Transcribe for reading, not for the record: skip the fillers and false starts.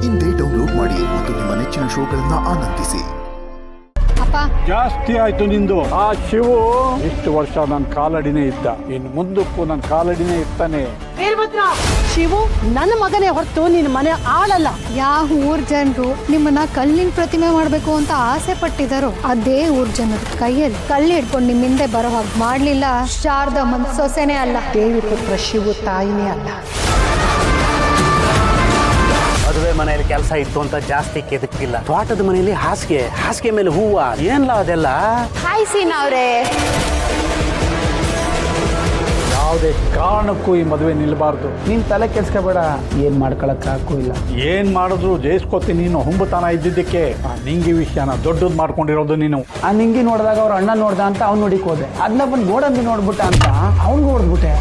ಇಂದೇ ಡೌನ್ಲೋಡ್ ಮಾಡಿ ಮತ್ತು ನಿಮ್ಮ ನೆಚ್ಚಿನ ಶೋಗಳನ್ನ ಆನಂದಿಸಿ. ಜಾಸ್ತಿ ಆಯ್ತು ನಿಂದು. ಆ ಶಿವು ಇಷ್ಟು ವರ್ಷ ನನ್ನ ಕಾಲಡಿನೇ ಇದ್ದ, ಇನ್ನು ಮುಂದಕ್ಕೂ ನನ್ನ ಕಾಲಡಿನೇ ಇರ್ತಾನೆ. ಶಿವು ನನ್ನ ಮಗನೇ ಹೊರತು ನಿನ್ನ ಮನೆ ಆಳಲ್ಲ. ಯಾವ ಊರ್ ಜನರು ನಿಮ್ಮನ್ನ ಕಲ್ಲಿನ ಪ್ರತಿಮೆ ಮಾಡ್ಬೇಕು ಅಂತ ಆಸೆ ಪಟ್ಟಿದಾರೋ ಅದೇ ಊರ್ ಜನರು ಕೈಯಲ್ಲಿ ಕಲ್ಲು ಹಿಡ್ಕೊಂಡು ನಿಮ್ಮ ಹಿಂದೆ ಬರೋ ಹಾಗೆ ಮಾಡ್ಲಿಲ್ಲ. ಶಾರದಮ್ಮನ್ ಸೊಸೆನೇ ಅಲ್ಲ, ದೇವಿ ಪುತ್ರ ಶಿವು ತಾಯಿನೇ ಅಲ್ಲ. ಮದುವೆ ಮನೆಯಲ್ಲಿ ಕೆಲಸ ಇತ್ತು ಅಂತ ಜಾಸ್ತಿ ಕೆದಕ್ಕಿಲ್ಲ. ತೋಟದ ಮನೆಯಲ್ಲಿ ಹಾಸಿಗೆ ಮೇಲೆ ಹೂವ ಏನ್ಲ ಅದೆಲ್ಲ. ಹಾಯ್ ಸೀನಾ ಅವ್ರೆ, ಯಾವುದೇ ಕಾರಣಕ್ಕೂ ಈ ಮದುವೆ ನಿಲ್ಬಾರ್ದು. ನೀನ್ ತಲೆ ಕೆಡ್ಸ್ಕೋಬೇಡ, ಏನ್ ಮಾಡ್ಕೊಳಕ್ ಹಾಕೂ ಇಲ್ಲ. ಏನ್ ಮಾಡಿದ್ರು ಜಯಿಸ್ಕೊತೀನಿ. ನೀನು ಹುಂಬತನ ಇದ್ದಿದ್ದಕ್ಕೆ ಆ ನಿಂಗಿ ವಿಷಯನ ದೊಡ್ಡದ್ ಮಾಡ್ಕೊಂಡಿರೋದು ನೀನು. ಆ ನಿಂಗಿ ನೋಡಿದಾಗ ಅವ್ರ ಅಣ್ಣ ನೋಡ್ದ ಅಂತ ಅವ್ನು ನೋಡಿಕ್ ಹೋದೆ. ಅದನ್ನ ಬಂದು ಗೋಡಂಬಿ ನೋಡ್ಬಿಟ್ಟ ಅಂತ ಅವ್ನಿಗೆ ಹೊಡೆದ್ಬಿಟ್ಟೆ.